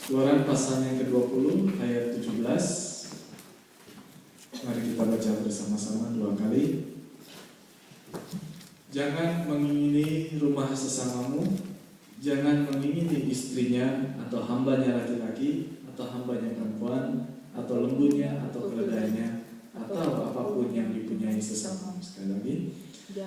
Keluaran pasal yang ke-20 ayat 17. Mari kita baca bersama-sama 2 kali. Jangan mengingini rumah sesamamu, jangan mengingini istrinya atau hambanya laki-laki atau hambanya perempuan atau lembunya atau keledainya atau apapun yang dipunyai sesamamu. Sekali lagi,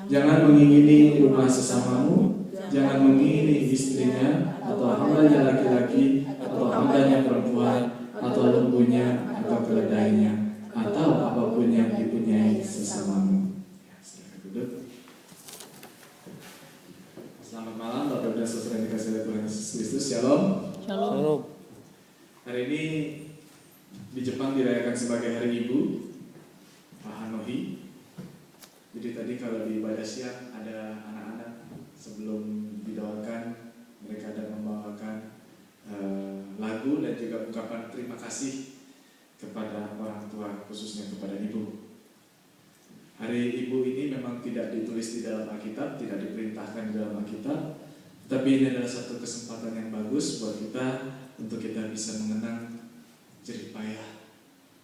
jangan mengingini rumah sesamamu, jangan mengingini istrinya atau hambanya laki-laki atau hambanya perempuan atau lembunya atau keledainya atau apapun yang dipunyai sesamamu. Silakan duduk. Selamat malam Bapak dan Saudara yang dikasihi oleh Tuhan Yesus Kristus. Shalom. Shalom. Hari ini di Jepang dirayakan sebagai Hari Ibu, Pak Hanohi. Jadi tadi kalau di ibadah siang ada anak-anak sebelum didoakan, mereka ada membawakan lagu dan juga ungkapan terima kasih kepada orang tua, khususnya kepada ibu. Hari Ibu ini memang tidak ditulis di dalam Alkitab, tidak diperintahkan di dalam Alkitab, tapi ini adalah satu kesempatan yang bagus buat kita untuk kita bisa mengenang jerih payah,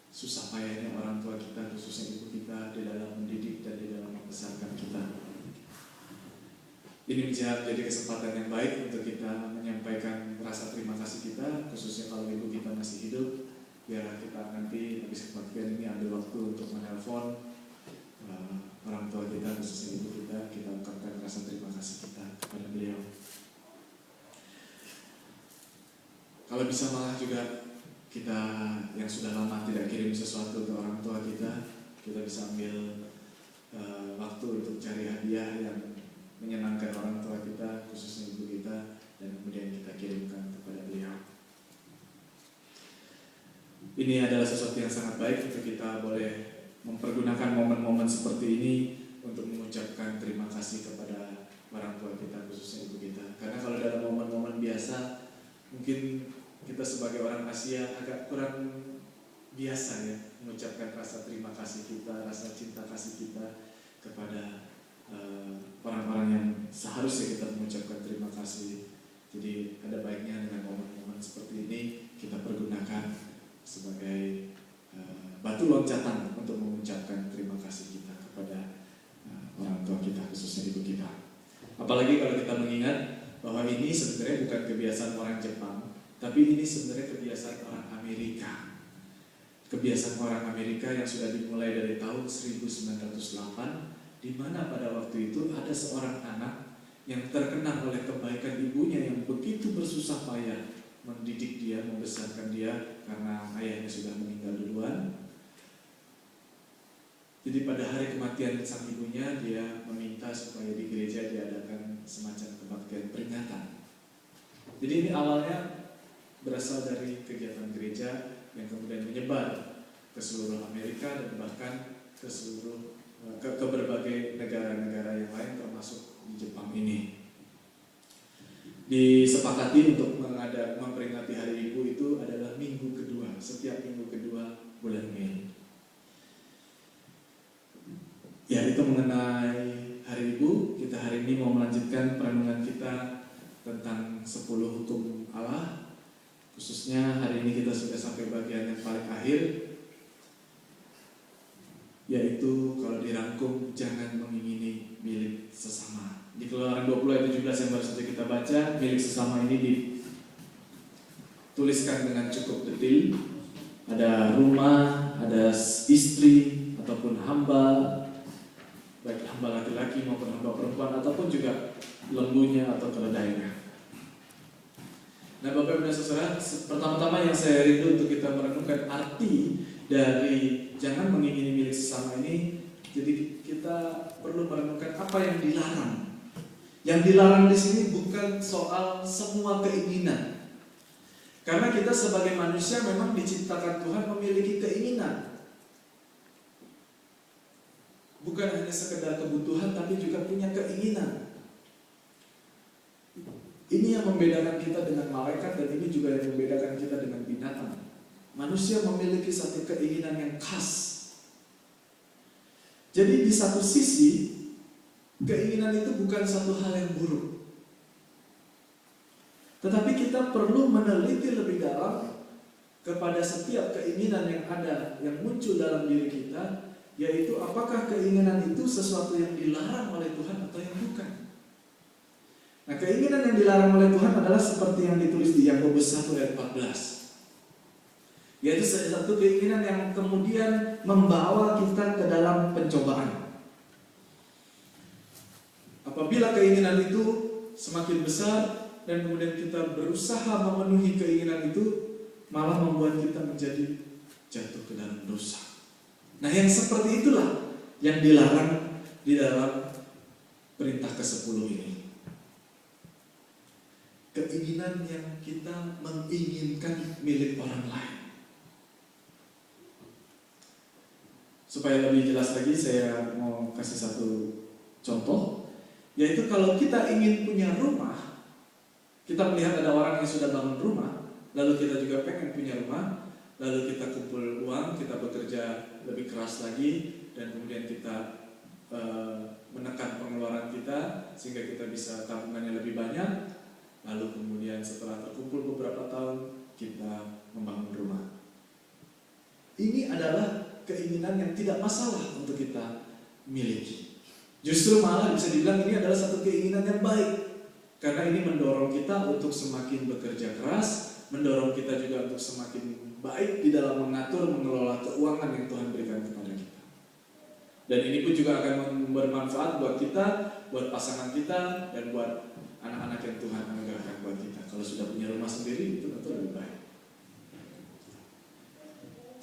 susah payahnya orang tua kita, khususnya ibu kita di dalam mendidik dan di dalam membesarkan kita. Ini menjadi kesempatan yang baik untuk kita menyampaikan rasa terima kasih kita, khususnya kalau ibu kita masih hidup. Biar kita nanti habis kebaktian ini ambil waktu untuk menelpon orang tua kita, khususnya ibu kita ungkapkan rasa terima kasih kita kepada beliau. Kalau bisa malah juga kita yang sudah lama tidak kirim sesuatu ke orang tua kita bisa ambil waktu untuk cari hadiah yang menyenangkan orang tua kita, khususnya ibu kita, dan kemudian kita kirimkan kepada beliau. Ini adalah sesuatu yang sangat baik untuk kita boleh mempergunakan momen-momen seperti ini untuk mengucapkan terima kasih kepada orang tua kita, khususnya ibu kita. Karena kalau dalam momen-momen biasa, mungkin kita sebagai orang Asia agak kurang biasa ya mengucapkan rasa terima kasih kita, rasa cinta kasih kita kepada orang-orang yang seharusnya kita mengucapkan terima kasih. Jadi ada baiknya dengan momen-momen seperti ini kita pergunakan sebagai batu loncatan untuk mengucapkan terima kasih kita kepada orang tua kita, khususnya ibu kita. Apalagi kalau kita mengingat bahwa ini sebenarnya bukan kebiasaan orang Jepang, tapi ini sebenarnya kebiasaan orang Amerika. Kebiasaan orang Amerika yang sudah dimulai dari tahun 1908, di mana pada waktu itu ada seorang anak yang terkenang oleh kebaikan ibunya yang begitu bersusah payah mendidik dia, membesarkan dia karena ayahnya sudah meninggal duluan. Jadi pada hari kematian sang ibunya, dia meminta supaya di gereja diadakan semacam kebaktian peringatan. Jadi ini awalnya berasal dari kegiatan gereja yang kemudian menyebar ke seluruh Amerika dan bahkan ke seluruh ke berbagai negara-negara yang lain termasuk di Jepang ini. Disepakati untuk memperingati Hari Ibu itu adalah minggu kedua, setiap minggu kedua bulan Mei. Ya, itu mengenai Hari Ibu. Kita hari ini mau melanjutkan perenungan kita tentang 10 hukum Allah. Khususnya hari ini kita sudah sampai bagian yang paling akhir, yaitu kalau dirangkum jangan mengingini milik sesama. Di Keluaran 20 ayat 17 yang baru saja kita baca, milik sesama ini dituliskan dengan cukup detil. Ada rumah, ada istri ataupun hamba, baik hamba laki-laki maupun hamba perempuan, ataupun juga lembunya atau keledainya. Nah, Bapak dan Saudara, pertama-tama yang saya rindu untuk kita merenungkan arti dari jangan mengingini milik sesama ini. Jadi kita perlu merenungkan apa yang dilarang. Yang dilarang di sini bukan soal semua keinginan. Karena kita sebagai manusia memang diciptakan Tuhan memiliki keinginan. Bukan hanya sekedar kebutuhan, tapi juga punya keinginan. Ini yang membedakan kita dengan malaikat, dan ini juga yang membedakan kita dengan binatang. Manusia memiliki satu keinginan yang khas. Jadi di satu sisi, keinginan itu bukan satu hal yang buruk. Tetapi kita perlu meneliti lebih dalam kepada setiap keinginan yang ada, yang muncul dalam diri kita, yaitu apakah keinginan itu sesuatu yang dilarang oleh Tuhan atau yang bukan. Nah, keinginan yang dilarang oleh Tuhan adalah seperti yang ditulis di Yakobus 1 ayat 14, yaitu satu keinginan yang kemudian membawa kita ke dalam pencobaan. Apabila keinginan itu semakin besar dan kemudian kita berusaha memenuhi keinginan itu, malah membuat kita menjadi jatuh ke dalam dosa. Nah, yang seperti itulah yang dilarang di dalam perintah ke-10 ini. Keinginan yang kita menginginkan milik orang lain. Supaya lebih jelas lagi, saya mau kasih satu contoh, yaitu kalau kita ingin punya rumah, kita melihat ada orang yang sudah bangun rumah, lalu kita juga pengen punya rumah, lalu kita kumpul uang, kita bekerja lebih keras lagi, dan kemudian kita menekan pengeluaran kita sehingga kita bisa tabungannya lebih banyak, lalu kemudian setelah terkumpul beberapa tahun kita membangun rumah. Ini adalah keinginan yang tidak masalah untuk kita miliki. Justru malah bisa dibilang ini adalah satu keinginan yang baik, karena ini mendorong kita untuk semakin bekerja keras, mendorong kita juga untuk semakin baik di dalam mengatur, mengelola keuangan yang Tuhan berikan kepada kita. Dan ini pun juga akan bermanfaat buat kita, buat pasangan kita, dan buat anak-anak yang Tuhan anugerahkan buat kita. Kalau sudah punya rumah sendiri, itu tentu lebih baik.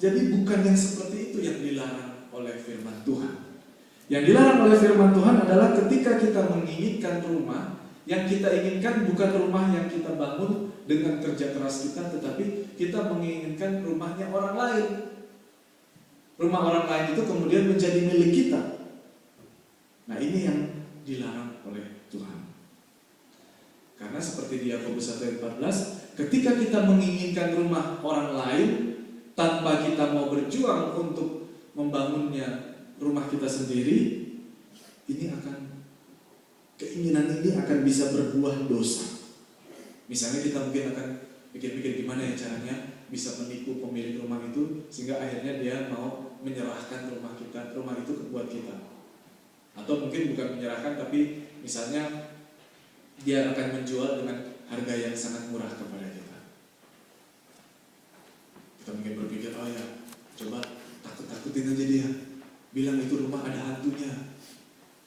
Jadi bukan yang seperti itu yang dilarang oleh firman Tuhan. Yang dilarang oleh firman Tuhan adalah ketika kita menginginkan rumah, yang kita inginkan bukan rumah yang kita bangun dengan kerja keras kita, tetapi kita menginginkan rumahnya orang lain. Rumah orang lain itu kemudian menjadi milik kita. Nah, ini yang dilarang oleh Tuhan. Karena seperti di Yakobus 1 ayat 14, ketika kita menginginkan rumah orang lain tanpa kita mau berjuang untuk membangunnya rumah kita sendiri, keinginan ini akan bisa berbuah dosa. Misalnya kita mungkin akan pikir-pikir gimana ya caranya bisa menipu pemilik rumah itu sehingga akhirnya dia mau menyerahkan rumah itu buat kita. Atau mungkin bukan menyerahkan, tapi misalnya dia akan menjual dengan harga yang sangat murah kepada kita. Kita mungkin berpikir, oh ya, coba takut-takutin aja dia, bilang itu rumah ada hantunya.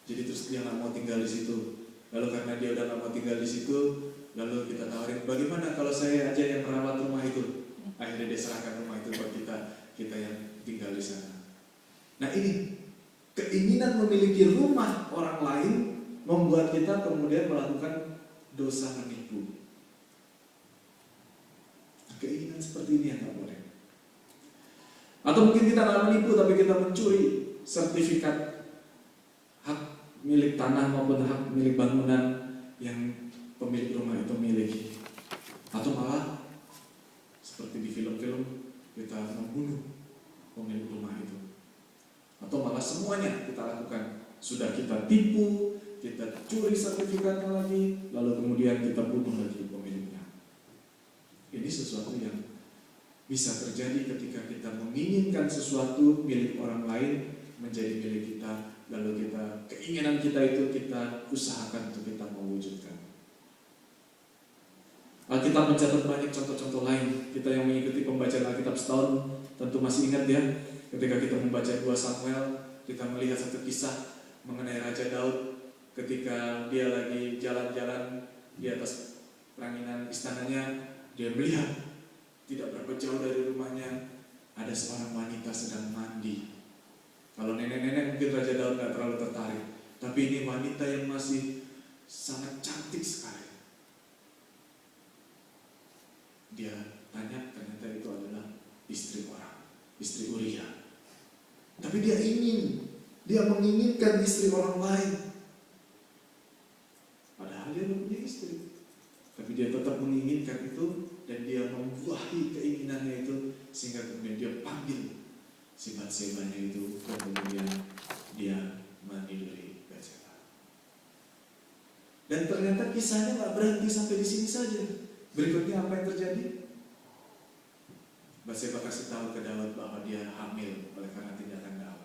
Jadi terus dia nggak mau tinggal di situ. Lalu karena dia udah nggak mau tinggal di situ, lalu kita tawarin, bagaimana kalau saya aja yang merawat rumah itu? Akhirnya dia serahkan rumah itu buat kita yang tinggal di sana. Nah, ini keinginan memiliki rumah orang lain membuat kita kemudian melakukan dosa menipu. Keinginan seperti ini yang nggak boleh. Atau mungkin kita nggak menipu, tapi kita mencuri sertifikat hak milik tanah maupun hak milik bangunan yang pemilik rumah itu miliki. Atau malah seperti di film-film kita membunuh pemilik rumah itu. Atau malah semuanya kita lakukan. Sudah kita tipu, kita curi sertifikatnya lagi, lalu kemudian kita bunuh lagi pemiliknya. Ini sesuatu yang bisa terjadi ketika kita menginginkan sesuatu milik orang lain menjadi milik kita, lalu keinginan kita itu kita usahakan untuk kita mewujudkan. Alkitab mencatat banyak contoh-contoh lain. Kita yang mengikuti pembacaan Alkitab setahun tentu masih ingat ya, ketika kita membaca 2 Samuel, kita melihat satu kisah mengenai Raja Daud ketika dia lagi jalan-jalan di atas ranginan istananya, dia melihat tidak berapa jauh dari rumahnya ada seorang wanita sedang mandi. Kalau nenek-nenek mungkin Raja Daud gak terlalu tertarik, tapi ini wanita yang masih sangat cantik sekali. Dia tanya, ternyata itu adalah istri orang, istri Uria. Tapi dia menginginkan istri orang lain. Padahal dia belum punya istri, tapi dia tetap menginginkan itu, dan dia membuahi keinginannya itu sehingga kemudian dia panggil si Batsebanya itu, dan kemudian dia meniduri Batseba. Dan ternyata kisahnya gak berhenti sampai di sini saja. Berikutnya apa yang terjadi? Batseba kasih tahu ke Daud bahwa dia hamil oleh karena tindakan Daud.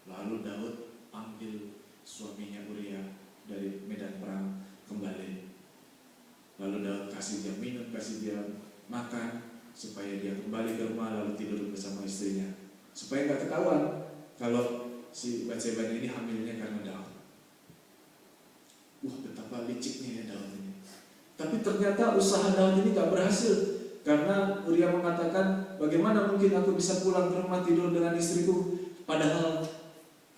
Lalu Daud panggil suaminya Uria dari medan perang kembali. Lalu Daud kasih dia minum, kasih dia makan, supaya dia kembali ke rumah lalu tidur bersama istrinya. Supaya nggak ketahuan kalau si Batseba ini hamilnya karena Daud. Wah, betapa liciknya ya Daud ini. Tapi ternyata usaha Daud ini nggak berhasil. Karena Uria mengatakan, bagaimana mungkin aku bisa pulang ke rumah tidur dengan istriku, padahal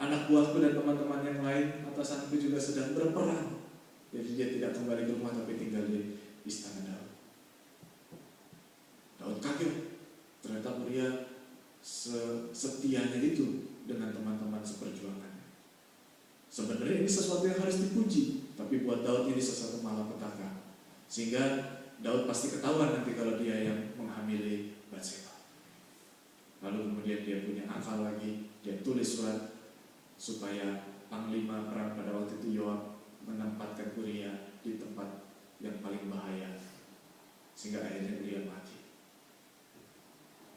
anak buahku dan teman-teman yang lain atasanku juga sedang berperang. Jadi dia tidak kembali ke rumah tapi tinggal di istana Daud. Daud kaget, ternyata Uria setianya itu dengan teman-teman seperjuangannya. Sebenarnya ini sesuatu yang harus dipuji, tapi buat Daud ini sesuatu malapetaka. Sehingga Daud pasti ketahuan nanti kalau dia yang menghamili Batseba. Lalu kemudian dia punya akal lagi, dia tulis surat supaya panglima perang pada waktu itu Yoab menempatkan Uria di tempat yang paling bahaya, sehingga akhirnya Uria mati.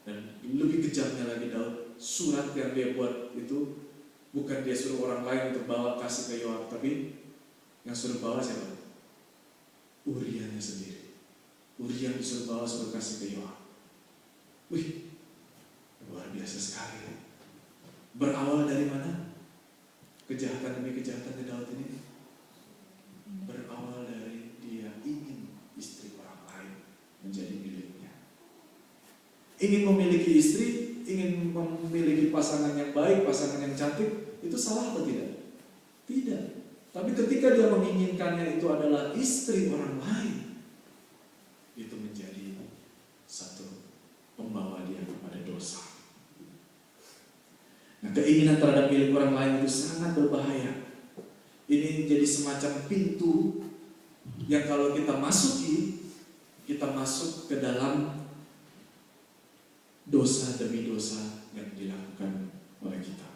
Dan lebih kejamnya lagi Daud, surat yang dia buat itu bukan dia suruh orang lain untuk bawa kasih ke Yoab, tapi yang suruh bawa siapa? Urianya sendiri. Uria yang disuruh bawa suruh kasih ke Yoab. Wih, luar biasa sekali. Berawal dari mana? Kejahatan demi kejahatan di Daud ini berawal dari dia ingin istri orang lain menjadi miliknya. Ingin memiliki istri, ingin memiliki pasangan yang baik, pasangan yang cantik, itu salah atau tidak? Tidak. Tapi ketika dia menginginkannya itu adalah istri orang lain, itu menjadi satu pembawa dia kepada dosa. Nah, keinginan terhadap milik orang lain itu sangat berbahaya. Ini jadi semacam pintu yang kalau kita masuki, kita masuk ke dalam dosa demi dosa yang dilakukan oleh kita.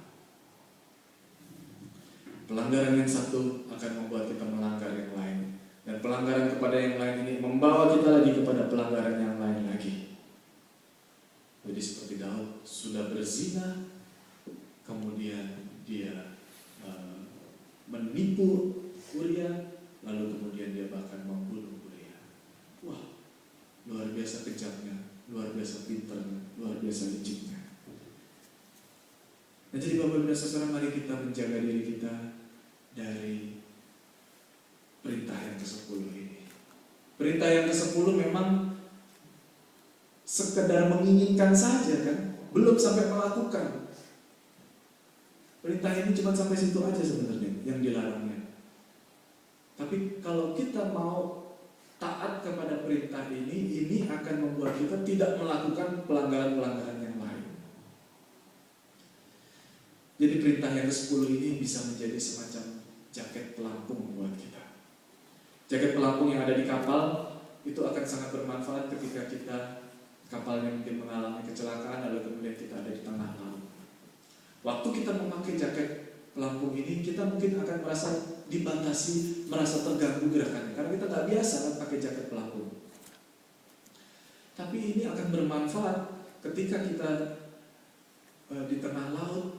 Pelanggaran yang satu akan membuat kita melanggar yang lain. Dan pelanggaran kepada yang lain ini membawa kita lagi kepada pelanggaran yang lain lagi. Jadi seperti Daud sudah berzina, kemudian dia menipu Uria, lalu kemudian dia bahkan membunuh Uria. Wah, luar biasa kejamnya, luar biasa pintarnya, luar biasa liciknya. Nah, jadi Bapak Ibu dan Saudara, mari kita menjaga diri kita dari perintah yang ke-10 ini. Perintah yang ke-10 memang sekedar menginginkan saja kan, belum sampai melakukan. Perintah ini cuma sampai situ aja sebenarnya yang dilarangnya. Tapi kalau kita mau taat kepada perintah ini akan membuat kita tidak melakukan pelanggaran-pelanggaran yang lain. Jadi perintah yang ke-10 ini bisa menjadi semacam jaket pelampung buat kita. Jaket pelampung yang ada di kapal itu akan sangat bermanfaat ketika kita kapalnya mungkin mengalami kecelakaan lalu kemudian kita ada di tengah laut. Waktu kita memakai jaket pelampung ini, kita mungkin akan merasa dibatasi, merasa terganggu gerakannya karena kita nggak biasa kan pakai jaket pelampung. Tapi ini akan bermanfaat ketika kita di tengah laut